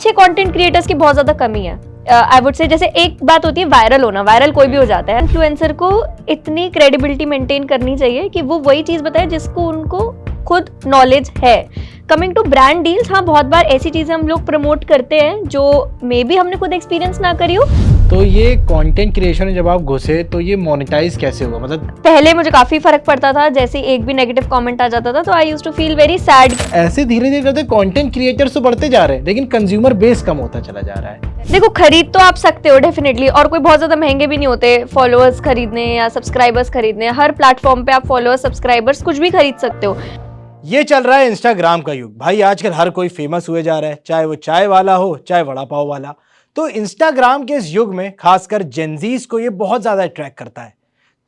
अच्छे content creators की बहुत ज्यादा कमी है। आई वुड से जैसे एक बात होती है वायरल होना, वायरल कोई भी हो जाता है। इन्फ्लुएंसर को इतनी क्रेडिबिलिटी मेंटेन करनी चाहिए कि वो वही चीज बताए जिसको उनको खुद नॉलेज है। कमिंग टू ब्रांड डील्स, हाँ बहुत बार ऐसी चीजें हम लोग प्रमोट करते हैं जो मे बी हमने खुद एक्सपीरियंस ना करी हो। तो ये कंटेंट क्रिएशन में जब आप घुसे तो ये मोनेटाइज कैसे हुआ, मतलब पहले मुझे काफी फर्क पड़ता था, जैसे एक भी नेगेटिव कमेंट आ जाता था तो I used to feel very sad. ऐसे धीरे धीरे करते कंटेंट क्रिएटर्स तो बढ़ते जा रहे हैं लेकिन कंज्यूमर बेस कम होता चला जा रहा है। देखो खरीद तो आप सकते हो डेफिनेटली, और कोई बहुत ज्यादा महंगे भी नहीं होते फॉलोअर्स खरीदने या सब्सक्राइबर्स खरीदने। हर प्लेटफॉर्म पे आप फॉलोअर्स सब्सक्राइबर्स कुछ भी खरीद सकते हो। ये चल रहा है इंस्टाग्राम का युग भाई, आजकल हर कोई फेमस हुए जा रहा है, चाहे वो चाय वाला हो चाहे वड़ा पाव वाला। तो इंस्टाग्राम के इस युग में खासकर जेनजीज को ये बहुत ज्यादा अट्रैक्ट करता है।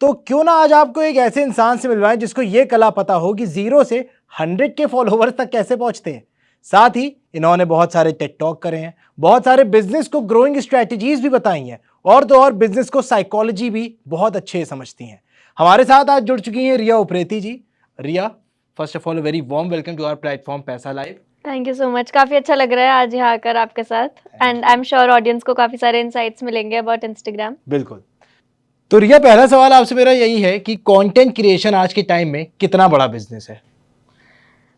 तो क्यों ना आज आपको एक ऐसे इंसान से मिलवाएं जिसको ये कला पता हो कि 0 से 100 के फॉलोवर्स तक कैसे पहुंचते हैं। साथ ही इन्होंने बहुत सारे टेक टॉक करे हैं, बहुत सारे बिजनेस को ग्रोइंग स्ट्रेटजीज भी बताई हैं, और तो और बिजनेस को साइकोलॉजी भी बहुत अच्छे समझती हैं। हमारे साथ आज जुड़ चुकी हैं Riya Upreti ji. Riya, first of all very warm welcome to our platform Paisa Live. Thank you so much, काफी अच्छा लग रहा है आज यहाँ आकर आपके साथ, and I am sure audience को काफी सारे इनसाइट्स मिलेंगे अबाउट इंस्टाग्राम। बिल्कुल। तो रिया, पहला सवाल आपसे मेरा यही है कि कंटेंट क्रिएशन आज के टाइम में कितना बड़ा बिजनेस है?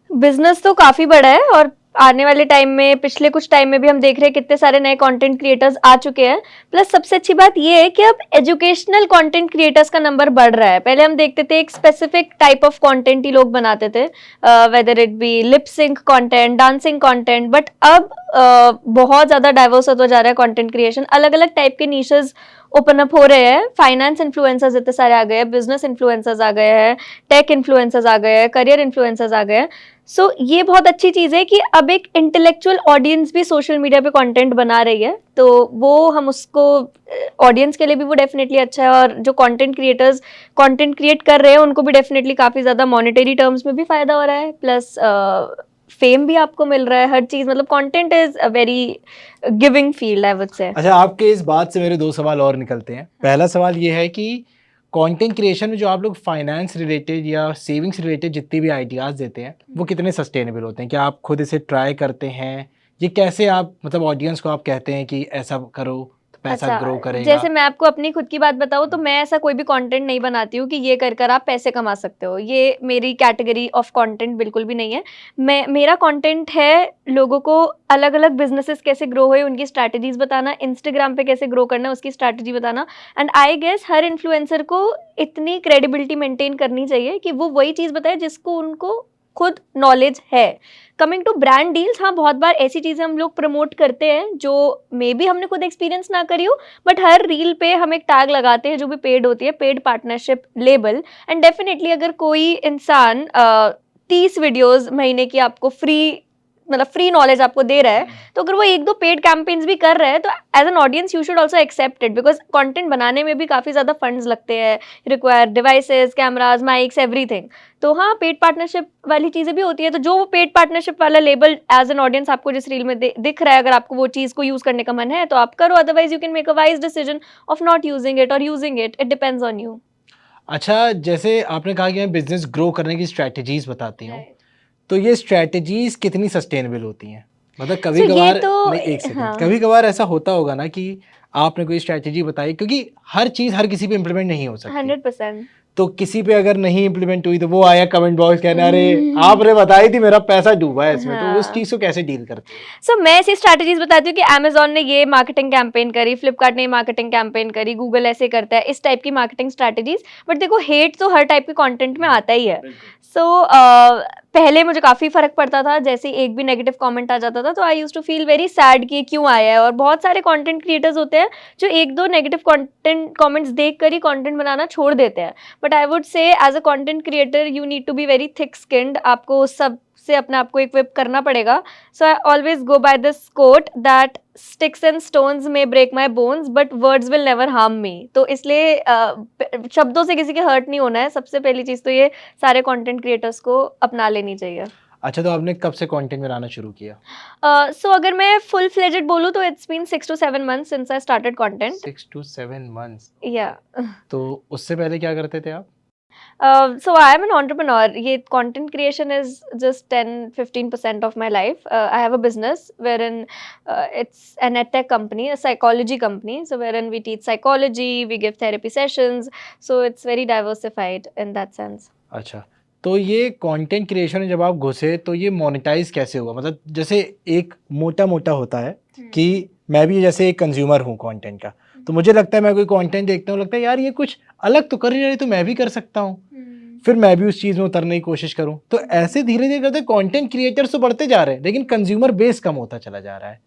बिजनेस तो काफी बड़ा है, और आने वाले टाइम में, पिछले कुछ टाइम में भी हम देख रहे हैं कितने सारे नए कंटेंट क्रिएटर्स आ चुके हैं। प्लस सबसे अच्छी बात ये है कि अब एजुकेशनल कंटेंट क्रिएटर्स का नंबर बढ़ रहा है। पहले हम देखते थे एक स्पेसिफिक टाइप ऑफ कंटेंट ही लोग बनाते थे, whether it B lip sync content, dancing content, but अब बहुत ज्यादा डाइवर्स होता जा रहा है कंटेंट क्रिएशन। अलग अलग टाइप के नीशेस ओपन अप हो रहे हैं। फाइनेंस इन्फ्लुएंसर्स इतने सारे आ गए हैं, बिजनेस इन्फ्लुएंसर्स आ गए हैं, टेक इन्फ्लुएंसर्स आ गए हैं, करियर इन्फ्लुएंसर्स आ गए हैं। सो ये बहुत अच्छी चीज है कि अब एक इंटेलेक्चुअल ऑडियंस भी सोशल मीडिया पे कंटेंट बना रही है, तो वो हम उसको ऑडियंस के लिए भी वो डेफिनेटली अच्छा है, और जो कंटेंट क्रिएटर्स कंटेंट क्रिएट कर रहे हैं उनको भी डेफिनेटली काफी ज्यादा मॉनेटरी टर्म्स में भी फायदा हो रहा है, प्लस फेम भी आपको मिल रहा है। हर चीज मतलब content is a very giving field I would से। अच्छा, आपके इस बात से मेरे 2 सवाल और निकलते हैं। पहला सवाल ये है कि कंटेंट क्रिएशन में जो आप लोग फाइनेंस रिलेटेड या सेविंग्स रिलेटेड जितनी भी आइडियाज देते हैं वो कितने सस्टेनेबल होते हैं? क्या आप खुद इसे ट्राई करते हैं? ये कैसे आप मतलब ऑडियंस को आप कहते हैं कि ऐसा करो तो पैसा ग्रो करेगा? जैसे मैं आपको अपनी खुद की बात बताऊं तो मैं ऐसा कोई भी कंटेंट नहीं बनाती हूँ कि ये कर कर आप पैसे कमा सकते हो। ये मेरी कैटेगरी ऑफ कंटेंट बिल्कुल भी नहीं है। मेरा कंटेंट है लोगों को अलग अलग बिजनेसेस कैसे ग्रो हुए उनकी स्ट्रैटेजीज बताना, इंस्टाग्राम पे कैसे ग्रो करना उसकी स्ट्रैटेजी बताना। एंड आई गेस हर इन्फ्लुएंसर को इतनी क्रेडिबिलिटी मेंटेन करनी चाहिए कि वो वही चीज बताए जिसको उनको खुद नॉलेज है। कमिंग टू ब्रांड डील्स, हाँ बहुत बार ऐसी चीजें हम लोग प्रमोट करते हैं जो मे बी हमने खुद एक्सपीरियंस ना करी हो, बट हर रील पे हम एक टैग लगाते हैं जो भी पेड होती है, paid partnership label. And definitely अगर कोई इंसान 30 वीडियोस महीने की आपको फ्री, मतलब फ्री नॉलेज आपको दे रहा है, तो अगर वो 1-2 पेड कैंपेन्स भी कर रहे हैं तो as an audience you should also accept it, because content बनाने में भी काफी ज्यादा फंड्स लगते हैं, require devices, cameras, mics, everything. तो हाँ पेड पार्टनरशिप वाली चीजें भी होती है। तो जो वो पेड पार्टनरशिप वाला लेबल एज एन ऑडियंस आपको जिस रील में दिख रहा है, अगर आपको वो चीज को यूज करने का मन है तो आप करो, otherwise you can make a wise decision of not using it और using it. It depends on you. अच्छा, जैसे आपने कहा कि मैं बिजनेस ग्रो करने की स्ट्रैटेजीज बताती हूँ, तो ये स्ट्रैटेजीज कितनी सस्टेनेबल होती हैं? मतलब कभी So, ये कभार तो नहीं, एक सेकंड, हाँ कभी कभार ऐसा होता होगा ना कि आपने कोई स्ट्रैटेजी बताई, क्योंकि हर चीज हर किसी पे इम्प्लीमेंट नहीं हो सकती। 100%। तो किसी पे अगर नहीं इम्प्लीमेंट हुई तो वो आया कमेंट बॉक्स कहने अरे आपने बताई थी मेरा पैसा डूबा है इसमें। तो उस चीज को कैसे डील करते हैं? सो मैं ऐसी स्ट्रैटेजीज बताती हूँ कि अमेजोन ने ये मार्केटिंग कैंपेन करी, फ्लिपकार्ट ने मार्केटिंग कैंपेन करी, गूगल ऐसे करता है, इस टाइप की मार्केटिंग स्ट्रैटेजीज। बट देखो हेट तो हर टाइप के कंटेंट में आता ही है। सो पहले मुझे काफी फर्क पड़ता था, जैसे एक भी नेगेटिव कमेंट आ जाता था तो I used to feel very sad कि क्यों आया है। और बहुत सारे कंटेंट क्रिएटर्स होते हैं जो 1-2 नेगेटिव कंटेंट कमेंट्स देख कर ही कंटेंट बनाना छोड़ देते हैं। But I would say as a content creator you need to be very thick skinned, आपको सब से अपने आप को इक्विप करना पड़ेगा। So I always go by this quote that sticks and stones may break my bones but words will never harm me. तो इसलिए शब्दों से किसी के हर्ट नहीं होना है। सबसे पहली चीज तो ये सारे कंटेंट क्रिएटर्स को अपना लेनी चाहिए। अच्छा, तो आपने कब से कंटेंट बनाना शुरू किया? सो अगर मैं फुल फ्लेजेड बोलूँ तो it's been 6 to 7 months since I started content. 6 to 7 months। या तो उससे पहले क्या करते थे आप? So I am an entrepreneur. ये content creation is just 10-15% of my life. I have a business wherein it's an edtech company, a psychology company. So wherein we teach psychology, we give therapy sessions. So it's very diversified in that sense. अच्छा, तो ये content creation में जब आप घुसे तो ये monetise कैसे हुआ? मतलब जैसे एक मोटा-मोटा होता है कि मैं भी जैसे एक कंज्यूमर हूँ कंटेंट का, तो मुझे लगता है मैं कोई कंटेंट देखता हूँ, लगता है यार ये कुछ अलग तो कर ही रहे, तो मैं भी कर सकता हूँ। फिर मैं भी उस चीज़ में उतरने की कोशिश करूँ। तो ऐसे धीरे-धीरे करते कंटेंट क्रिएटर्स तो बढ़ते जा रहे हैं, लेकिन कंज्यूमर बेस कम होता चला जा रहा है।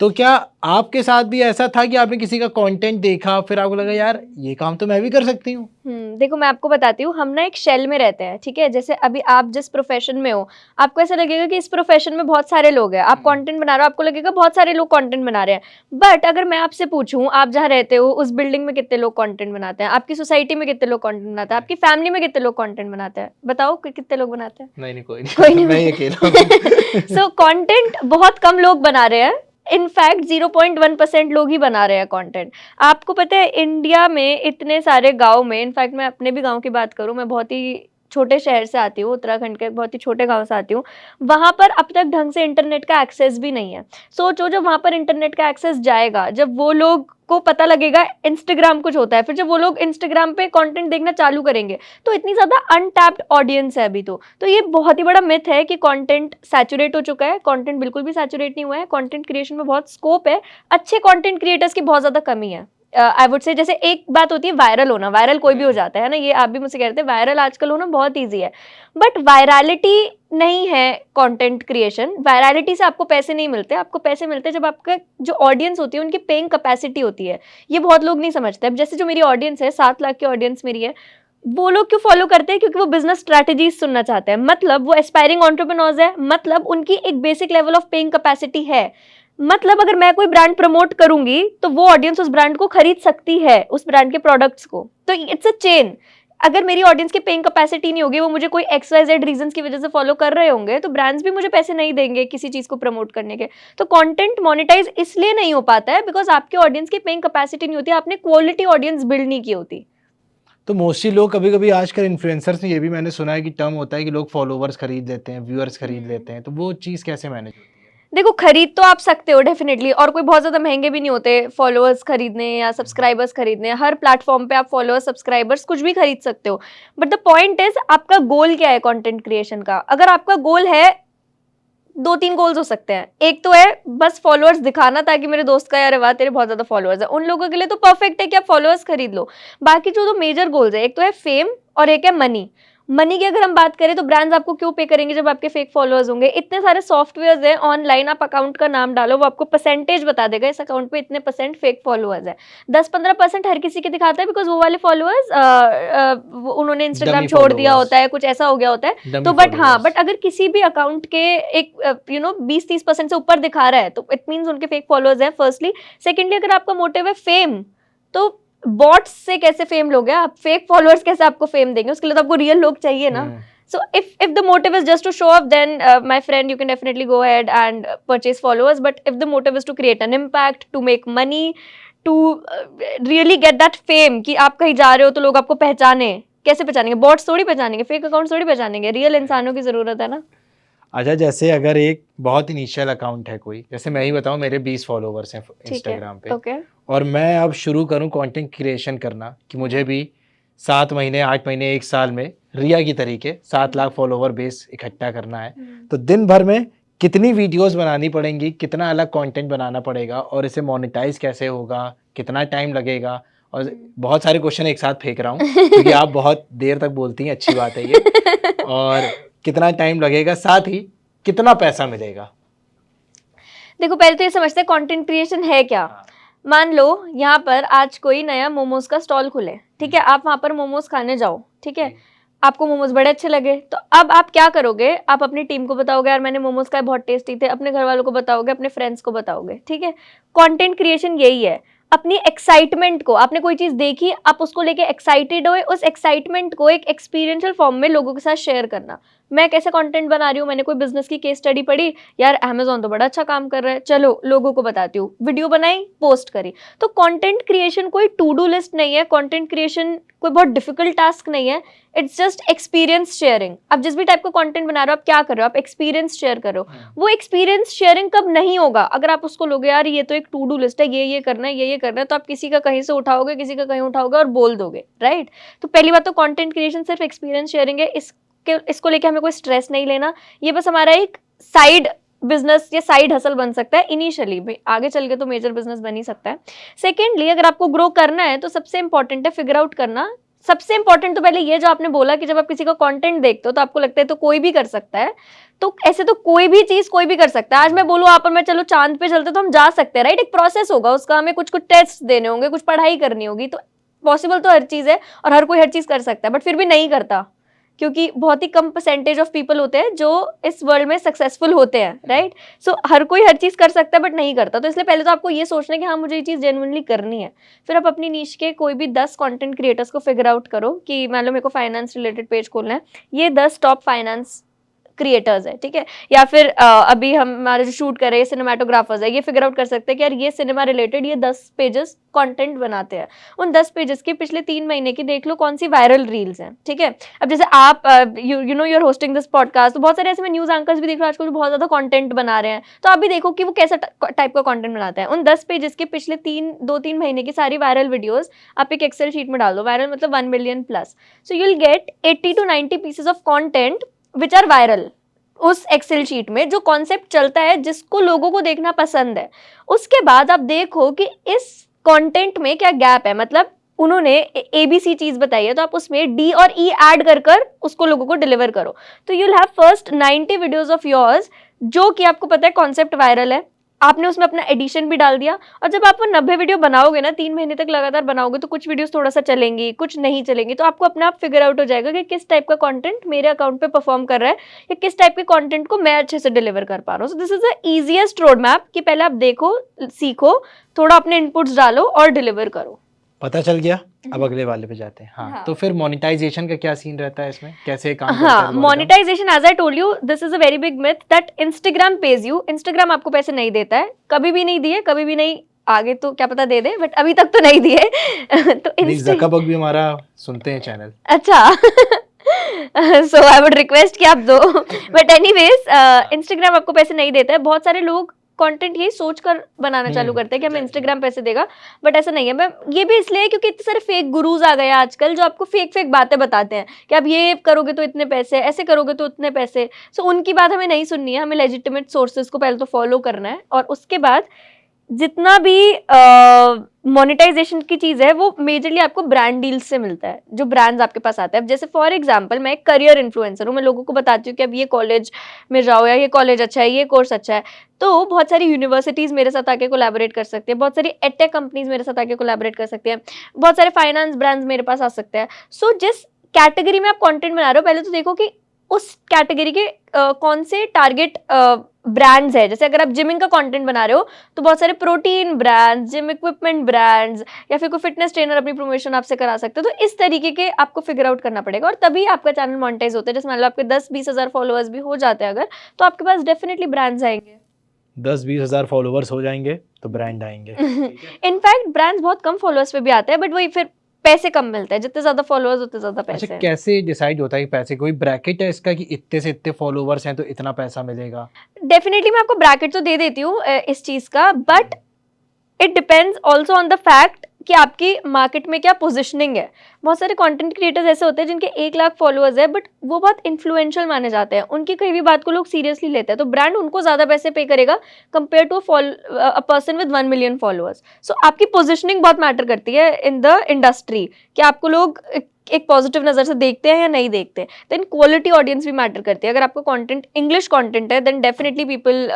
तो क्या आपके साथ भी ऐसा था कि आपने किसी का कंटेंट देखा, फिर आपको लगा यार ये काम तो मैं भी कर सकती हूँ? देखो मैं आपको बताती हूँ, हम ना एक शेल में रहते हैं, ठीक है? जैसे अभी आप जिस प्रोफेशन में हो, आपको ऐसा लगेगा कि इस प्रोफेशन में बहुत सारे लोग हैं, आप कंटेंट बना रहे हो, आपको लगेगा बहुत सारे लोग कंटेंट बना रहे हैं। बट अगर मैं आपसे पूछूं, आप जहाँ रहते हो उस बिल्डिंग में कितने लोग कंटेंट बनाते हैं, आपकी सोसाइटी में कितने लोग कंटेंट बनाते हैं, आपकी फैमिली में कितने लोग कंटेंट बनाते हैं, बताओ कि कितने लोग बनाते हैं? नहीं कोई कोई नहीं। मैं ही अकेला हूँ। सो कंटेंट बहुत कम लोग बना रहे हैं, इनफैक्ट 0.1% लोग ही बना रहे हैं कंटेंट। आपको पता है इंडिया में इतने सारे गांव में, इनफैक्ट मैं अपने भी गांव की बात करूं, मैं बहुत ही छोटे शहर से आती हूँ, उत्तराखंड के बहुत ही छोटे गांव से आती हूँ। वहां पर अब तक ढंग से इंटरनेट का एक्सेस भी नहीं है। सोचो जब वहां पर इंटरनेट का एक्सेस जाएगा, जब वो लोग को पता लगेगा इंस्टाग्राम कुछ होता है, फिर जब वो लोग इंस्टाग्राम पे कंटेंट देखना चालू करेंगे, तो इतनी ज्यादा अनटैप्ड ऑडियंस है अभी। तो ये बहुत ही बड़ा मिथ है कि कंटेंट सैचुरेट हो चुका है। कंटेंट बिल्कुल भी सैचुरेट नहीं हुआ है। कंटेंट क्रिएशन में बहुत स्कोप है, अच्छे कंटेंट क्रिएटर्स की बहुत ज्यादा कमी है। आई वुड से जैसे एक बात होती है वायरल होना, वायरल कोई भी हो जाता है ना, ये आप भी मुझसे कह रहे थे, वायरल आजकल होना बहुत ईजी है, बट वायरलिटी नहीं है कंटेंट क्रिएशन। वायरलिटी से आपको पैसे नहीं मिलते, आपको पैसे मिलते हैं जब आपका जो ऑडियंस होती है उनकी पेइंग कैपेसिटी होती है। ये बहुत लोग नहीं समझते। अब जैसे जो मेरी ऑडियंस है, 7 लाख की ऑडियंस मेरी है, वो लोग क्यों फॉलो करते हैं? क्योंकि वो बिजनेस स्ट्रैटेजीज सुनना चाहते हैं, मतलब वो एस्पायरिंग एंटरप्रेन्योर्स है, मतलब उनकी एक basic level of paying capacity है। मतलब अगर मैं कोई ब्रांड प्रमोट करूंगी तो वो ऑडियंस उस ब्रांड को खरीद सकती है, उस ब्रांड के प्रोडक्ट्स को। तो इट्स अ चेन। अगर मेरी ऑडियंस की पेइंग कैपेसिटी नहीं होगी, वो मुझे कोई XYZ रीजंस की वजह से फॉलो कर रहे होंगे, तो ब्रांड्स भी मुझे पैसे नहीं देंगे किसी चीज को प्रमोट करने के। तो कंटेंट मोनेटाइज इसलिए नहीं हो पाता है बिकॉज आपके ऑडियंस की पेइंग कैपेसिटी नहीं होती, आपने क्वालिटी ऑडियंस बिल्ड नहीं की होती। तो मोस्टली लोग कभी-कभी आजकल इन्फ्लुएंसर्स में ये भी मैंने सुना है कि टर्म होता है कि लोग फॉलोवर्स खरीद लेते हैं, व्यूअर्स खरीद लेते हैं, तो वो चीज़ कैसे मैनेज होती है? देखो खरीद तो आप सकते हो डेफिनेटली, और कोई बहुत ज्यादा महंगे भी नहीं होते फॉलोअर्स खरीदने या सब्सक्राइबर्स खरीदने। हर प्लेटफॉर्म पे आप फॉलोअर्स, सब्सक्राइबर्स कुछ भी खरीद सकते हो। बट द पॉइंट इज आपका गोल क्या है कंटेंट क्रिएशन का। अगर आपका गोल है, 2-3 गोल्स हो सकते हैं। एक तो है बस फॉलोअर्स दिखाना, ताकि मेरे दोस्त का यार वाह तेरे बहुत ज्यादा फॉलोअर्स है, उन लोगों के लिए तो परफेक्ट है कि आप फॉलोअर्स खरीद लो। बाकी जो दो मेजर गोल्स है, एक तो है फेम और एक है मनी। मनी की अगर हम बात करें तो ब्रांड्स आपको क्यों पे करेंगे जब आपके फेक फॉलोअर्स होंगे? इतने सारे सॉफ्टवेयर्स हैं ऑनलाइन, आप अकाउंट का नाम डालो, वो आपको परसेंटेज बता देगा इस अकाउंट पे इतने % फेक फॉलोअर्स है। 10-15% हर किसी के दिखाता है, बिकॉज वो वाले फॉलोअर्स उन्होंने इंस्टाग्राम छोड़ दिया होता है, कुछ ऐसा हो गया होता है। तो बट हाँ, बट अगर किसी भी अकाउंट के एक 20-30% से ऊपर दिखा रहा है, तो इट मीन्स उनके फेक फॉलोअर्स हैं फर्स्टली। सेकेंडली, अगर आपका मोटिव है फेम, तो बॉट्स से कैसे फेम लोगे आप? फेक फॉलोअर्स कैसे आपको फेम देंगे? उसके लिए तो आपको रियल लोग चाहिए ना। So if the motive is just to show off, then my friend, you can definitely go ahead and purchase followers. But if the motive is to create an impact, to make money, to really get that fame, कि आप कहीं जा रहे हो तो लोग आपको पहचाने, कैसे पहचानेंगे? बॉट्स थोड़ी पहचानेंगे, फेक अकाउंट थोड़ी पहचानेंगे, रियल इंसानों की जरूरत है ना। अच्छा, जैसे अगर एक बहुत इनिशियल अकाउंट है कोई, जैसे मैं ही बताऊं मेरे 20 फॉलोवर्स हैं ठीक है, इंस्टाग्राम पे, ओके। और मैं अब शुरू करूं कंटेंट क्रिएशन करना कि मुझे भी 7 महीने, 8 महीने, 1 साल में रिया की तरीके 7 लाख फॉलोवर बेस इकट्ठा करना है, तो दिन भर में कितनी वीडियोस बनानी पड़ेंगी, कितना अलग कंटेंट बनाना पड़ेगा, और इसे मोनेटाइज कैसे होगा, कितना टाइम लगेगा? और बहुत सारे क्वेश्चन एक साथ फेंक रहा हूँ क्योंकि आप बहुत देर तक बोलती हैं, अच्छी बात है ये। और कितना टाइम लगेगा, साथ ही कितना पैसा मिलेगा? देखो पहले तो ये समझते हैं कंटेंट क्रिएशन है क्या। मान लो यहाँ पर आज कोई नया मोमोज का स्टॉल खुले, ठीक है, आप वहां पर मोमोज खाने जाओ, ठीक है, आपको मोमोज बड़े अच्छे लगे, तो अब आप क्या करोगे? आप अपनी टीम को बताओगे यार मैंने मोमोज खाए बहुत टेस्टी थे, अपने घर वालों को बताओगे, अपने फ्रेंड्स को बताओगे, ठीक है। कंटेंट क्रिएशन यही है, अपनी एक्साइटमेंट को, आपने कोई चीज देखी, आप उसको लेके एक्साइटेड हो, उस एक्साइटमेंट को एक एक्सपीरियंशियल फॉर्म में लोगों के साथ शेयर करना। मैं कैसे कंटेंट बना रही हूँ, मैंने कोई बिजनेस की केस स्टडी पढ़ी, यार अमेजोन तो बड़ा अच्छा काम कर रहा है, चलो लोगों को बताती हूँ, वीडियो बनाई, पोस्ट करी। तो कंटेंट क्रिएशन कोई टू डू लिस्ट नहीं है, कंटेंट क्रिएशन कोई बहुत डिफिकल्ट टास्क नहीं है, इट्स जस्ट एक्सपीरियंस शेयरिंग। आप जिस भी टाइप का कंटेंट बना रहे हो, आप क्या कर रहे हो, आप एक्सपीरियंस शेयर कर रहे हो। वो एक्सपीरियंस शेयरिंग कब नहीं होगा, अगर आप उसको लोगे यार ये तो एक टू डू लिस्ट है, ये करना है, ये करना है, तो आप किसी का कहीं से उठाओगे, किसी का कहीं उठाओगे और बोल दोगे, राइट। तो पहली बात तो कंटेंट क्रिएशन सिर्फ एक्सपीरियंस शेयरिंग है, इसको लेके हमें कोई स्ट्रेस नहीं लेना। ये बस हमारा एक साइड बिजनेस या साइड हसल बन सकता है इनिशियली, आगे चल के तो मेजर बिजनेस बन ही सकता है। सेकेंडली, अगर आपको ग्रो करना है तो सबसे इंपॉर्टेंट है फिगर आउट करना। सबसे इंपॉर्टेंट तो पहले ये जो आपने बोला कि जब आप किसी का कंटेंट देखते हो तो आपको लगता है तो कोई भी कर सकता है, तो ऐसे तो कोई भी चीज कोई भी कर सकता है। आज मैं बोलूँ आप और मैं चलो चांद पे चलते तो हम जा सकते हैं, राइट। एक प्रोसेस होगा उसका, हमें कुछ कुछ टेस्ट देने होंगे, कुछ पढ़ाई करनी होगी, तो पॉसिबल तो हर चीज है और हर कोई हर चीज कर सकता है, बट फिर भी नहीं करता, क्योंकि बहुत ही कम परसेंटेज ऑफ पीपल होते हैं जो इस वर्ल्ड में सक्सेसफुल होते हैं, राइट। सो हर कोई हर चीज कर सकता है बट नहीं करता। तो इसलिए पहले तो आपको ये सोचना है कि हाँ मुझे ये चीज जेन्युइनली करनी है। फिर आप अपनी नीश के कोई भी 10 कंटेंट क्रिएटर्स को फिगर आउट करो कि मान लो मेरे को फाइनेंस रिलेटेड पेज खोलना है, ये 10 टॉप फाइनेंस क्रिएटर्स है, ठीक है। या फिर अभी हम हमारे जो शूट कर रहे हैं सिनेमाटोग्राफर्स है, ये फिगर आउट कर सकते हैं कि यार ये सिनेमा रिलेटेड ये 10 पेजेस कंटेंट बनाते हैं। उन 10 पेजेस के पिछले 3 महीने की देख लो कौन सी वायरल रील्स हैं, ठीक है। अब जैसे आप you know you are hosting this podcast, तो बहुत सारे ऐसे में न्यूज एंकर्स भी देख लो आजकल बहुत ज्यादा कंटेंट बना रहे हैं, तो आप भी देखो कि वो कैसा टाइप का कंटेंट बनाते हैं। उन 10 पेजेस के पिछले 2-3 महीने की सारी वायरल वीडियोस आप एक एक्सेल शीट में डाल दो, वायरल मतलब 1 million plus, so you will get 80 to 90 pieces of content which are viral उस एक्सेल शीट में, जो कॉन्सेप्ट चलता है जिसको लोगों को देखना पसंद है। उसके बाद आप देखो कि इस कंटेंट में क्या गैप है, मतलब उन्होंने ABC चीज बताई है तो आप उसमें D और E ऐड कर कर उसको लोगों को डिलीवर करो। तो you will have first 90 videos of yours जो कि आपको पता है कॉन्सेप्ट वायरल है, आपने उसमें अपना एडिशन भी डाल दिया। और जब आप वो 90 वीडियो बनाओगे ना, 3 महीने तक लगातार बनाओगे, तो कुछ वीडियोस थोड़ा सा चलेंगी, कुछ नहीं चलेंगी, तो आपको अपने आप फिगर आउट हो जाएगा कि किस टाइप का कंटेंट मेरे अकाउंट पे परफॉर्म कर रहा है या किस टाइप के कंटेंट को मैं अच्छे से डिलीवर कर पा रहा हूँ। So this is the easiest road map कि पहले आप देखो, सीखो, थोड़ा अपने इनपुट्स डालो और डिलीवर करो। पता चल गया। अब अगले वाले पे जाते हैं। हाँ। तो फिर मोनेटाइजेशन का क्या सीन रहता है इसमें, कैसे काम करता है हाँ, algorithm? Monetization as I told you this is a very big myth that Instagram page you. Instagram आपको पैसे नहीं देता है, कभी भी नहीं दिए, कभी भी नहीं, आगे तो क्या पता दे दे, बट अभी तक तो नहीं दिए। तो नहीं, ज़करबर्ग भी हमारा सुनते हैं चैनल। अच्छा। सो आई वुड रिक्वेस्ट कि आप दो, बट एनीवेज इंस्टाग्राम आपको पैसे नहीं देता है। बहुत सारे लोग कंटेंट यही सोचकर बनाना चालू करते हैं कि हमें इंस्टाग्राम पैसे देगा, बट ऐसा नहीं है। मैं ये भी इसलिए क्योंकि इतने सारे फेक गुरुज आ गए आजकल जो आपको फेक बातें बताते हैं कि आप ये करोगे तो इतने पैसे, ऐसे करोगे तो इतने पैसे। सो उनकी बात हमें नहीं सुननी है, हमें लेजिटिमेट सोर्सेज को पहले तो फॉलो करना है और उसके बाद जितना भी मोनेटाइजेशन की चीज है वो मेजरली आपको ब्रांड डील्स से मिलता है, जो ब्रांड्स आपके पास आते हैं। जैसे फॉर एग्जांपल मैं एक करियर इन्फ्लुएंसर हूँ, मैं लोगों को बताती हूँ कि अब ये कॉलेज में जाओ या ये कॉलेज अच्छा है, ये कोर्स अच्छा है। तो बहुत सारी यूनिवर्सिटीज मेरे साथ आके कोलैबोरेट कर सकती है, बहुत सारी एडटेक कंपनीज मेरे साथ आके कोलैबोरेट कर सकती है, बहुत सारे फाइनेंस ब्रांड्स मेरे पास आ सकते हैं। सो जिस कैटेगरी में आप कंटेंट बना रहे हो, पहले तो देखो कि उस कैटेगरी के कौन से टारगेट ब्रांड्स है। जैसे अगर आप जिमिंग का कंटेंट बना रहे हो तो बहुत सारे protein brands, gym equipment brands या फिर कोई फिटनेस ट्रेनर अपनी प्रमोशन आपसे करा सकते हो। तो इस तरीके के आपको फिगर आउट करना पड़ेगा और तभी आपका चैनल मोनेटाइज होता है। जैसे मान लो आपके 10-20 हज़ार फॉलोअर्स भी हो जाते हैं अगर, तो आपके पास डेफिनेटली ब्रांड्स आएंगे। 10-20 हज़ार फॉलोअर्स हो जाएंगे तो ब्रांड आएंगे। इनफैक्ट ब्रांड्स बहुत कम फॉलोअर्स पे भी आते हैं, बट वही फिर पैसे कम मिलते हैं, जितने ज्यादा फॉलोअर्स उतने ज्यादा पैसे। अच्छा, कैसे डिसाइड होता है पैसे, कोई ब्रैकेट है इसका कि इतने से इतने फॉलोअर्स हैं तो इतना पैसा मिलेगा? डेफिनेटली मैं आपको ब्रैकेट तो दे देती हूँ इस चीज का, but it depends also on the fact कि आपकी मार्केट में क्या पोजिशनिंग है। बहुत सारे कंटेंट क्रिएटर्स ऐसे होते हैं जिनके 1 लाख फॉलोअर्स है, बट वो बहुत इन्फ्लुएंशियल माने जाते हैं, उनकी कहीं भी बात को लोग सीरियसली लेते हैं, तो ब्रांड उनको ज्यादा पैसे पे करेगा compare to a person with 1 million followers. So आपकी पोजिशनिंग बहुत मैटर करती है इन द इंडस्ट्री, कि आपको लोग एक पॉजिटिव नजर से देखते हैं या नहीं देखते। देन क्वालिटी ऑडियंस भी मैटर करती है। अगर आपका कंटेंट इंग्लिश कंटेंट है then definitely people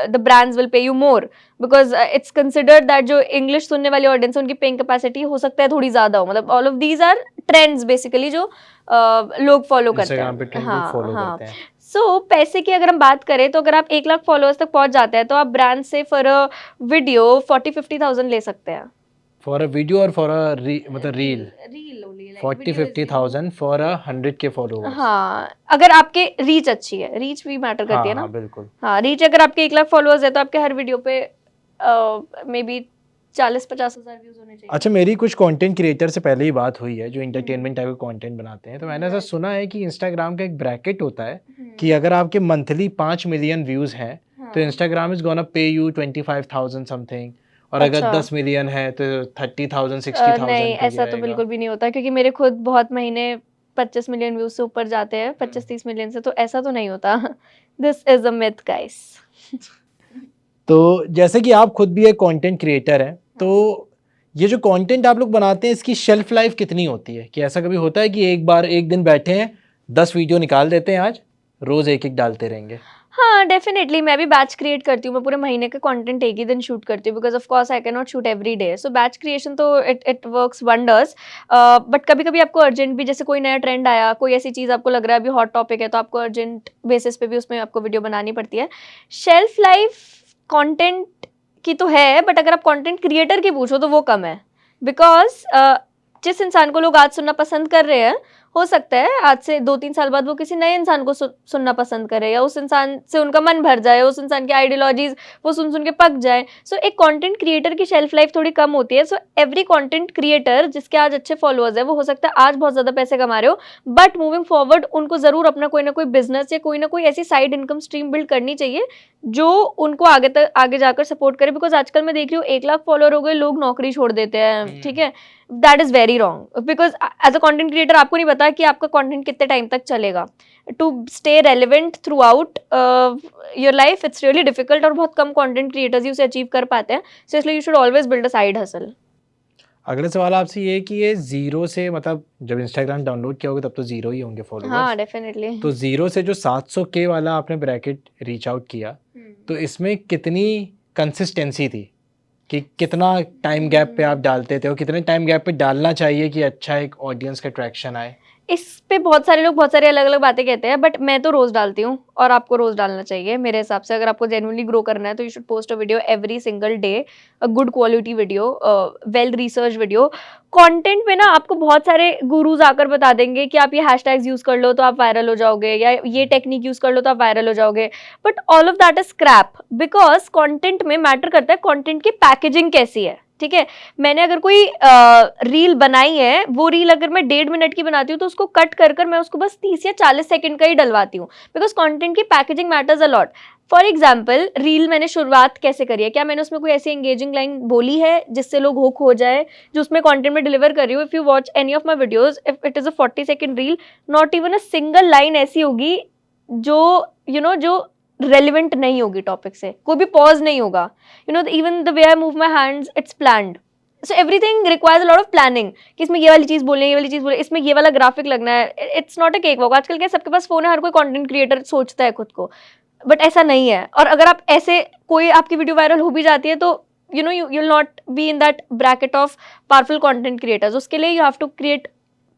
the brands will pay you more, because it's considered that जो इंग्लिश सुनने वाली ऑडियंस है उनकी पेइंग कैपेसिटी हो सकता है थोड़ी ज्यादा हो। मतलब all of these are trends basically जो लोग फॉलो करते हैं। हाँ। सो पैसे की अगर हम बात करें तो अगर आप 1 लाख फॉलोअर्स तक पहुंच जाते हैं तो आप ब्रांड से फॉर अ वीडियो 40-50 थाउजेंड ले सकते हैं। फॉर अ वीडियो और फॉर अ मतलब reel reel only, 40-50,000 for a 100K followers. हाँ, अगर आपके रीच अच्छी है, रीच भी मैटर करती हाँ है ना। हाँ बिल्कुल। हाँ, रीच अगर आपके 1 लाख फॉलोअर्स है तो आपके हर वीडियो पे मे बी 40-50 हज़ार व्यूज होने चाहिए। अच्छा, मेरी कुछ कंटेंट क्रिएटर से पहले ही बात हुई है जो एंटरटेनमेंट टाइप का कंटेंट बनाते हैं, तो मैंने ऐसा सुना है कि इंस्टाग्राम का एक ब्रैकेट होता है कि अगर आपके मंथली 5 मिलियन व्यूज हैं तो Instagram is gonna pay you 25,000 something, और अगर अच्छा। 10 मिलियन है तो 30,000 60,000 नहीं, पे ऐसा तो गिराएगा। बिल्कुल भी नहीं होता क्योंकि मेरे खुद बहुत महीने 25 मिलियन व्यूज से ऊपर जाते हैं, 25-30 मिलियन से, तो ऐसा तो नहीं होता। This is a myth guys. तो जैसे कि आप खुद भी एक कंटेंट क्रिएटर हैं, तो ये जो कंटेंट आप लोग बनाते हैं इसकी शेल्फ लाइफ कितनी होती है? कि ऐसा कभी होता है कि एक बार एक दिन बैठे हैं 10 वीडियो निकाल देते हैं, आज रोज एक एक डालते रहेंगे? हाँ, डेफिनेटली मैं भी बैच क्रिएट करती हूँ, मैं पूरे महीने का कंटेंट एक ही दिन शूट करती हूँ because of course I can not shoot every day, so batch creation तो इट वर्क्स वंडर्स। बट कभी कभी आपको अर्जेंट भी, जैसे कोई नया ट्रेंड आया, कोई ऐसी चीज़ आपको लग रहा है अभी हॉट टॉपिक है, तो आपको अर्जेंट बेसिस पे भी उसमें आपको वीडियो बनानी पड़ती है। शेल्फ लाइफ कंटेंट की तो है, बट अगर आप कंटेंट क्रिएटर की पूछो तो वो कम है बिकॉज जिस इंसान को लोग आज सुनना पसंद कर रहे हैं, हो सकता है आज से 2-3 साल बाद वो किसी नए इंसान को सुनना पसंद करे, या उस इंसान से उनका मन भर जाए, उस इंसान की आइडियोलॉजीज वो सुन सुन के पक जाए। सो एक कंटेंट क्रिएटर की शेल्फ लाइफ थोड़ी कम होती है। सो एवरी कंटेंट क्रिएटर जिसके आज अच्छे फॉलोअर्स है, वो हो सकता है आज बहुत ज़्यादा पैसे कमा रहे हो, बट मूविंग फॉरवर्ड उनको ज़रूर अपना कोई ना कोई बिजनेस या कोई ना कोई ऐसी साइड इनकम स्ट्रीम बिल्ड करनी चाहिए जो उनको आगे जाकर सपोर्ट करे। बिकॉज आजकल मैं देख रही हूँ 1 लाख फॉलोअर हो गए, लोग नौकरी छोड़ देते हैं, ठीक है। That is very wrong because as a content creator आपको नहीं पता कि आपका कंटेंट कितने टाइम तक चलेगा। To stay relevant throughout your life it's really difficult, और बहुत कम कंटेंट क्रिएटर्स ही उसे अचीव कर पाते हैं। सो इसलिए you should always build a side hustle. अगला सवाल आपसे ये है कि ये जीरो से, मतलब जब इंस्टाग्राम डाउनलोड किया होगा तब तो जीरो ही होंगे फॉलोअर्स, हाँ, डेफिनेटली। तो जीरो से जो 700K वाला आपने ब्रैकेट रीच आउट किया, तो इसमें कितनी कंसिस्टेंसी थी कि कितना टाइम गैप पे आप डालते थे और कितने टाइम गैप पे डालना चाहिए कि अच्छा एक ऑडियंस का अट्रैक्शन आए? इस पे बहुत सारे लोग बहुत सारी अलग अलग बातें कहते हैं, बट मैं तो रोज डालती हूँ और आपको रोज डालना चाहिए मेरे हिसाब से। अगर आपको जेन्युइनली ग्रो करना है तो you should post a video every single day, a good quality video, well research video. Content में ना आपको बहुत सारे गुरुज आकर बता देंगे कि आप ये हैशटैग्स यूज कर लो तो आप वायरल हो जाओगे, या ये टेक्निक यूज कर लो तो आप वायरल हो जाओगे, but all of that is crap. Because content में मैटर करता है कंटेंट की पैकेजिंग कैसी है, ठीक है। मैंने अगर कोई रील बनाई है, वो रील अगर मैं 1.5 मिनट की बनाती हूँ तो उसको कट कर मैं उसको बस 30 या 40 सेकंड का ही डलवाती हूँ, बिकॉज कंटेंट की packaging matters a lot. For example, reel मैंने शुरुआत कैसे करी है, क्या मैंने उसमें कोई ऐसी एंगेजिंग लाइन बोली है जिससे लोग हुक हो जाए, जो उसमें कंटेंट में डिलीवर कर रही हूँ। If you watch any of my videos, if it is a 40 second reel, not even a single line ऐसी होगी जो जो रेलिवेंट नहीं होगी टॉपिक से, कोई भी पॉज नहीं होगा। Even the way I move my hands, it's planned. So everything requires a lot of planning कि इसमें ये वाली चीज बोलनी है, ये वाली चीज बोलनी है, इसमें ये वाला ग्राफिक लगना है। It's not a cake walk. आजकल क्या सबके पास फोन है, हर कोई कंटेंट क्रिएटर सोचता है खुद को, बट ऐसा नहीं है। और अगर आप ऐसे कोई आपकी वीडियो वायरल हो भी जाती है तो you will not be in that bracket of powerful content creators. उसके लिए you have to create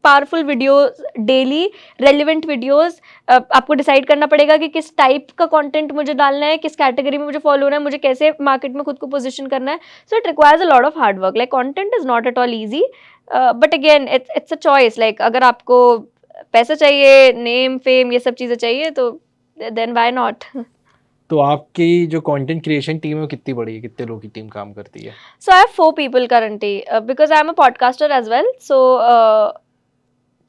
powerful videos daily, relevant videos. आपको डिसाइड करना पड़ेगा कि किस टाइप का कंटेंट मुझे डालना है, किस कैटेगरी में मुझे फॉलो होना है, मुझे कैसे मार्केट में खुद को पोजीशन करना है। So it requires a lot of hard work. Like content is not at all easy, but again it's a choice. Like अगर आपको पैसा चाहिए, नेम फेम, ये सब चीजें चाहिए, तो देन व्हाई नॉट। तो आपकी जो कंटेंट क्रिएशन टीम है वो कितनी बड़ी है, कितने लोगों की टीम काम करती है? So I have 4 people currently because I am a podcaster as well. So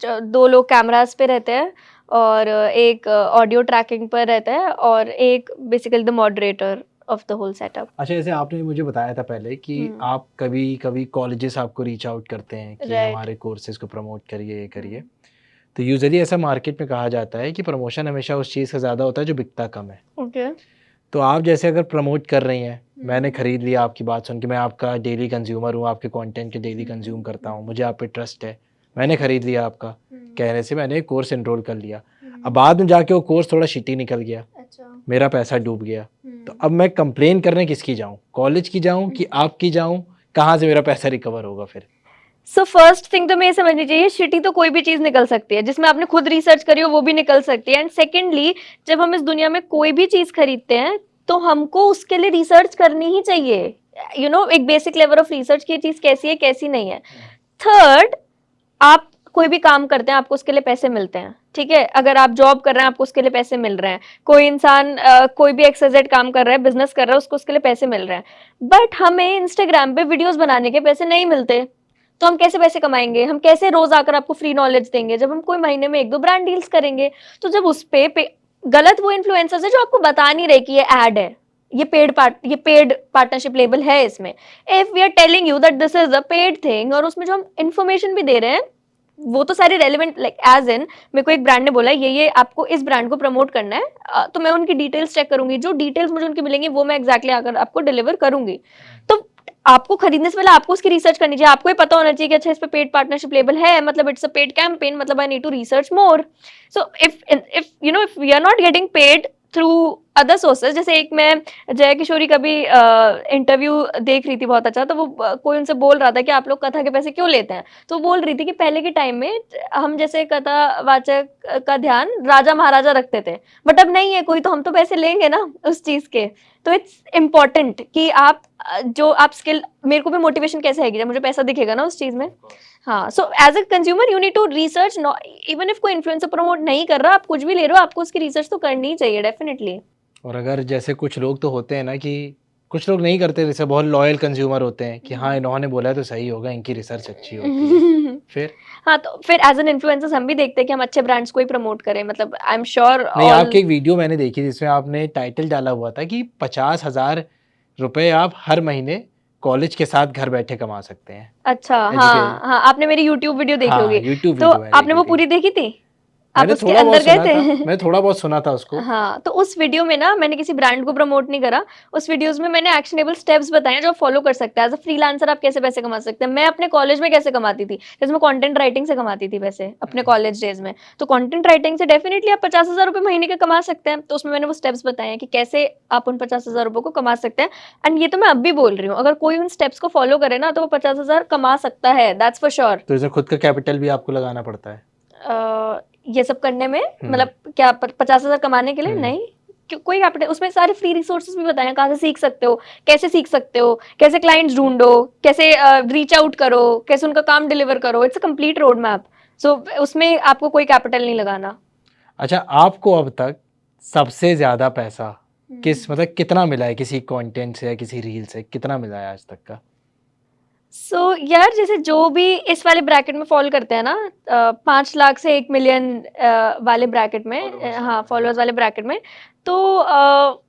2 लोग कैमरास पे रहते हैं और एक ऑडियो ट्रैकिंग पर रहता है और एक basically the moderator of the whole setup. अच्छा, जैसे आपने मुझे बताया था पहले कि आप कभी कभी कॉलेजेस आपको रीच आउट करते हैं कि Right. हमारे कोर्सेज को प्रमोट करिए, ये करिए, तो यूजुअली ऐसा मार्केट में कहा जाता है कि प्रमोशन हमेशा उस चीज़ का ज़्यादा होता है जो बिकता कम है। Okay. तो आप जैसे अगर प्रमोट कर रही हैं, मैंने खरीद लिया आपकी बात सुन के, मैं आपका डेली कंज्यूमर हूँ, आपके कंटेंट के डेली कंज्यूम करता हूँ, मुझे आप पे ट्रस्ट है, मैंने खरीद लिया आपका कहने से, मैंने कोर्स एनरोल कर लिया। अब बाद में जाके वो कोर्स थोड़ा शिटी निकल गया, अच्छा। मेरा पैसा डूब गया, तो अब मैं कंप्लेन करने किसकी जाऊँ? कॉलेज की जाऊँ कि आपकी जाऊँ? कहाँ से मेरा पैसा रिकवर होगा फिर? सो फर्स्ट थिंग तो मैं ये समझनी चाहिए, शिटी तो कोई भी चीज निकल सकती है, जिसमें आपने खुद रिसर्च करी हो वो भी निकल सकती है। एंड सेकेंडली, जब हम इस दुनिया में कोई भी चीज खरीदते हैं तो हमको उसके लिए रिसर्च करनी ही चाहिए। यू नो एक बेसिक लेवल ऑफ रिसर्च की चीज कैसी है कैसी नहीं है। थर्ड, आप कोई भी काम करते हैं आपको उसके लिए पैसे मिलते हैं, ठीक है। अगर आप जॉब कर रहे हैं आपको उसके लिए पैसे मिल रहे हैं। कोई इंसान कोई भी एक्सजेड काम कर रहा है, बिजनेस कर रहा है, उसको उसके लिए पैसे मिल रहे हैं। बट हमें इंस्टाग्राम पे वीडियोस बनाने के पैसे नहीं मिलते, तो हम कैसे पैसे कमाएंगे? हम कैसे रोज आकर आपको फ्री नॉलेज देंगे जब हम कोई महीने में 1-2 ब्रांड डील्स करेंगे? तो जब उस पे गलत वो इन्फ्लुएंसर्स है जो आपको बता नहीं रहे कि ये एड है, ये पेड पार्टनरशिप लेबल है इसमें। If we are telling you that this is a paid thing, और उसमें जो हम इन्फॉर्मेशन भी दे रहे हैं वो तो सारी रेलिवेंट, लाइक एज इन मेरे को एक ब्रांड ने बोला ये आपको इस ब्रांड को प्रमोट करना है, तो मैं उनकी डिटेल्स चेक करूंगी, जो डिटेल्स मुझे उनकी मिलेंगी वो मैं एग्जैक्टली आकर आपको डिलीवर करूंगी। तो आपको खरीदने से पहले आपको उसकी रिसर्च करनी चाहिए, आपको ये पता होना चाहिए कि अच्छा इस पे पेड पार्टनरशिप लेबल है, मतलब इट्स अ पेड कैंपेन, मतलब I need to research more. So if you know if we are not getting paid through other sources, जैसे एक मैं जया किशोरी का भी इंटरव्यू देख रही थी बहुत अच्छा, तो वो कोई उनसे बोल रहा था कि आप लोग कथा के पैसे क्यों लेते हैं, तो वो बोल रही थी कि पहले के टाइम में हम जैसे कथावाचक का ध्यान राजा महाराजा रखते थे, बट अब नहीं है कोई, तो हम तो पैसे लेंगे ना उस चीज के। तो इट्स इम्पोर्टेंट कि आप जो आप स्किल, मेरे को भी मोटिवेशन कैसे आएगी जब मुझे पैसा दिखेगा ना उस चीज में। हाँ, so as a consumer you need to research, even if कोई इन्फ्लुएंसर प्रमोट नहीं कर रहा, आप कुछ भी ले रहे हो, आपको उसकी रिसर्च तो करनी ही चाहिए डेफिनेटली। और अगर जैसे कुछ लोग तो होते हैं ना कि कुछ लोग नहीं करते, जैसे बहुत लॉयल कंज्यूमर होते हैं कि हाँ इन्होंने बोला है तो सही होगा, इनकी रिसर्च अच्छी होती है, फिर हाँ, तो फिर एज एन इन्फ्लुएंसर हम भी देखते हैं कि हम अच्छे ब्रांड्स को ही प्रमोट करें, मतलब आई एम श्योर। नहीं, आपकी एक वीडियो मैंने देखी जिसमें आपने टाइटल डाला हुआ था कि 50,000 रुपए आप हर महीने कॉलेज के साथ घर बैठे कमा सकते हैं। अच्छा, हाँ हाँ, आपने मेरी यूट्यूब वीडियो देखी हाँ, होगी, यूट्यूब तो वीडियो मैंने आपने देखी वो थी। पूरी देखी थी? आप मैंने उसके थोड़ा बहुत अंदर गए सुना था, थे? मैंने थोड़ा बहुत सुना था उसको। हाँ, तो उस वीडियो में ना मैंने किसी ब्रांड को प्रमोट नहीं करा, उस वीडियोस में मैंने एक्शनेबल स्टेप्स बताए जो फॉलो कर सकते हैं। एज अ फ्रीलांसर आप कैसे पैसे कमा सकते हैं। मैं अपने कॉलेज में कैसे कमाती थी, जैसे मैं कंटेंट राइटिंग से कमाती थी पैसे अपने कॉलेज डेज में, तो कंटेंट राइटिंग से डेफिनेटली आप 50,000 रुपए महीने के कमा सकते हैं। तो उसमें मैंने वो स्टेप्स बताए हैं कि कैसे आप उन 50,000 रुपए को कमा सकते हैं। एंड ये तो मैं अब भी बोल रही हूँ, अगर कोई उन स्टेप्स को फॉलो करे ना तो वो 50,000 कमा सकता है, दैट्स फॉर श्योर। तो इसमें खुद का कैपिटल भी आपको लगाना पड़ता है? ये सब करने में मतलब क्या 50,000 कमाने के लिए नहीं, कोई कैपिटल, उसमें सारे फ्री रिसोर्सेज भी बताए हैं, कहाँ से सीख सकते हो, कैसे सीख सकते हो, कैसे क्लाइंट्स ढूंढो, कैसे रीच आउट करो, कैसे उनका काम डिलीवर करो। It's a complete road map. So उसमें आपको कोई कैपिटल नहीं लगाना। अच्छा, आपको अब तक सबसे ज्यादा पैसा किस मतलब कितना मिला है किसी कंटेंट से या किसी रील से, कितना मिला है आज तक का? सो यार, जैसे जो भी इस वाले ब्रैकेट में फॉल करते हैं ना, 5 लाख से 1 मिलियन वाले ब्रैकेट में, हाँ फॉलोअर्स वाले ब्रैकेट में, तो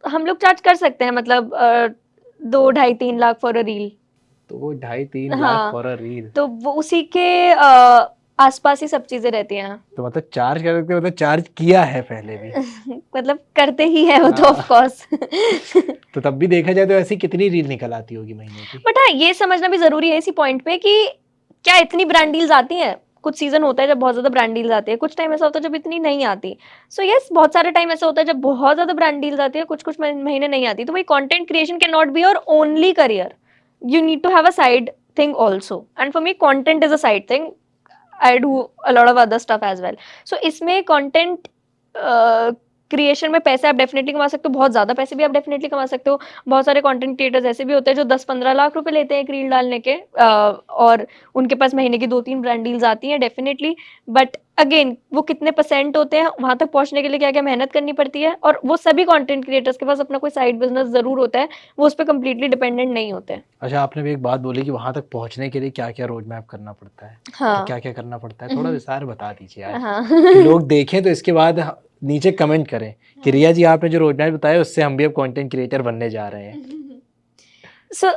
हम लोग चार्ज कर सकते हैं, मतलब 2, 2.5, 3 लाख फॉर अ रील। तो वो 2.5-3 लाख हाँ, फॉर अ रील, तो वो उसी के आसपास ही सब चीजें रहती हैं। तो मतलब चार्ज कर सकते, मतलब चार्ज किया है पहले भी? मतलब करते ही है वो तो हाँ। Of course. तो तब भी देखा जाए तो ऐसी कितनी रील निकल आती होगी महीने की? बट हाँ, ये समझना भी जरूरी है इसी पॉइंट पे कि क्या इतनी ब्रांड डील्स आती हैं। कुछ सीजन होता है जब बहुत ज्यादा ब्रांड डील्स आती है, कुछ टाइम ऐसा होता है जब इतनी नहीं आती। सो यस, बहुत सारे टाइम ऐसा होता है जब बहुत ज्यादा ब्रांड डील्स आती है, कुछ कुछ महीने नहीं आती। तो वही content creation can not be your only career, you need to have a side thing also, and for me content is a side thing. I do a lot of other stuff as well. So इसमें content creation में पैसे आप definitely कमा सकते हो, बहुत ज्यादा पैसे भी आप डेफिनेटली कमा सकते हो। बहुत सारे कंटेंट क्रिएटर्स ऐसे भी होते हैं जो 10-15 लाख रुपए लेते हैं एक रील डालने के, और उनके पास महीने की 2-3 ब्रांड डील्स आती हैं डेफिनेटली। बट अगेन, वो कितने परसेंट होते हैं, वहां तक पहुंचने के लिए क्या क्या मेहनत करनी पड़ती है, और वो सभी कंटेंट क्रिएटर्स के पास अपना कोई साइड बिजनेस जरूर होता है, वो उस पर कंप्लीटली डिपेंडेंट नहीं होते हैं। अच्छा, आपने भी एक बात बोली कि वहां तक पहुंचने के लिए क्या क्या रोड मैप करना पड़ता है, हाँ, तो क्या क्या करना पड़ता है, थोड़ा विस्तार बता दीजिए यार, हाँ। कि लोग देखें तो इसके बाद नीचे कमेंट करें कि रिया जी आपने जो रोड मैप बताया उससे हम भी अब कंटेंट क्रिएटर बनने जा रहे हैं। सो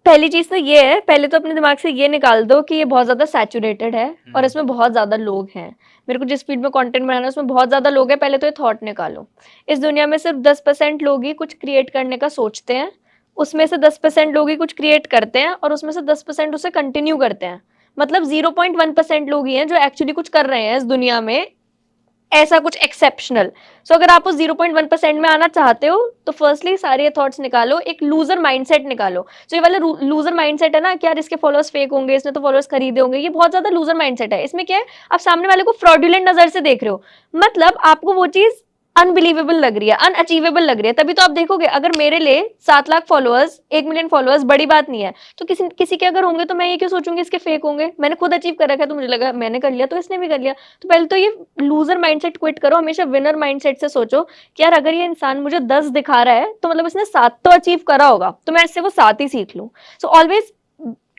पहली चीज तो ये है, पहले तो अपने दिमाग से ये निकाल दो कि ये बहुत ज्यादा सैचुरेटेड है और इसमें बहुत ज्यादा लोग हैं। मेरे को जिस फील्ड में कंटेंट बनाना है उसमें बहुत ज्यादा लोग हैं, पहले तो ये थॉट निकालो। इस दुनिया में सिर्फ 10% लोग ही कुछ क्रिएट करने का सोचते हैं, उसमें से 10% लोग ही कुछ क्रिएट करते हैं, और उसमें से 10% उसे कंटिन्यू करते हैं। मतलब 0.1% लोग ही हैं जो एक्चुअली कुछ कर रहे हैं इस दुनिया में, ऐसा कुछ एक्सेप्शनल। सो अगर आप उस 0.1% में आना चाहते हो तो फर्स्टली सारे थॉट्स निकालो, एक लूजर माइंडसेट निकालो। जो ये वाला लूजर माइंडसेट है ना कि यार इसके फॉलोअर्स फेक होंगे, इसने तो फॉलोअर्स खरीदे होंगे, ये बहुत ज्यादा लूजर माइंडसेट है। इसमें क्या है, आप सामने वाले को फ्रॉडुलेंट नजर से देख रहे हो, मतलब आपको वो चीज अनबिलीवेबल लग रही है, अनअचीवेबल लग रही है, तभी तो आप देखोगे अगर मेरे लिए 7 लाख फॉलोअर्स, 1 मिलियन फॉलोअर्स बड़ी बात नहीं है, तो किसी किसी के अगर होंगे तो मैं ये क्यों सोचूंगी इसके फेक होंगे। मैंने खुद अचीव कर रखा है तो मुझे लगा मैंने कर लिया तो इसने भी कर लिया। तो पहले तो ये लूजर माइंडसेट क्विट करो, हमेशा विनर माइंडसेट से सोचो कि यार अगर ये इंसान मुझे 10 दिखा रहा है तो मतलब इसने 7 तो अचीव करा होगा, तो मैं इससे वो 7 ही सीख लूं। So always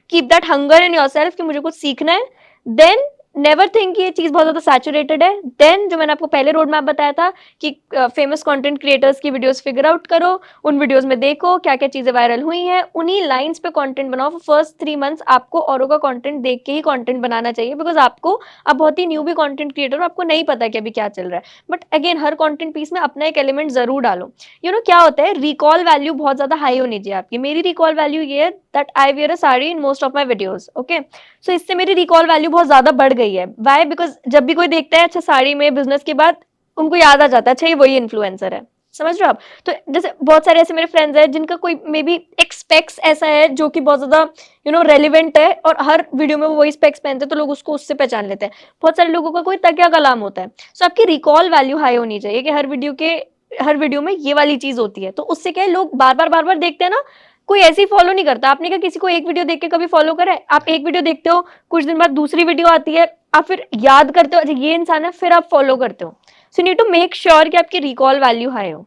keep that hunger in yourself कि मुझे कुछ सीखना है। देन नेवर थिंक ये चीज बहुत ज्यादा सैचुरेटेड है। देन जो मैंने आपको पहले रोड मैप बताया था कि फेमस कंटेंट क्रिएटर्स की वीडियोस फिगर आउट करो, उन वीडियोस में देखो क्या क्या चीजें वायरल हुई हैं, उन्हीं लाइंस पे कंटेंट बनाओ। फर्स्ट 3 मंथ्स आपको औरों का कंटेंट देख के ही कंटेंट बनाना चाहिए, बिकॉज आपको आप बहुत ही न्यू भी कंटेंट क्रिएटर हो, आपको नहीं पता कि अभी क्या चल रहा है। बट अगेन हर कंटेंट पीस में अपना एक एलिमेंट जरूर डालो। क्या होता है, रिकॉल वैल्यू बहुत ज्यादा हाई होनी चाहिए आपकी। मेरी रिकॉल वैल्यू ये है that I wear a sari in most of my videos, okay. So इससे मेरी रिकॉल वैल्यू बहुत ज्यादा बढ़ गई है। वाई? बिकॉज जब भी कोई देखता है अच्छा साड़ी में बिजनेस के बाद, उनको याद आ जाता है अच्छा ये वही इन्फ्लुएंसर है। समझ रहे हो आप? तो जैसे बहुत सारे ऐसे मेरे फ्रेंड्स हैं जिनका कोई मे बी एक स्पेक्स ऐसा है जो कि बहुत ज्यादा रेलिवेंट है, और हर वीडियो में वो वही स्पेक्स पहनते हैं तो लोग उसको उससे पहचान लेते हैं। बहुत सारे लोगों का कोई तकिया कलाम होता है। सो आपकी रिकॉल वैल्यू हाई होनी चाहिए कि हर वीडियो में ये वाली चीज होती है, तो उससे क्या है लोग बार बार देखते हैं ना। कोई ऐसे ही फॉलो नहीं करता। आपने क्या किसी को एक वीडियो देख के कभी फॉलो करा है? आप एक वीडियो देखते हो, कुछ दिन बाद दूसरी वीडियो आती है, आप फिर याद करते हो अच्छा ये इंसान है, फिर आप फॉलो करते हो। So need to make sure कि आपकी रिकॉल वैल्यू हाई हो।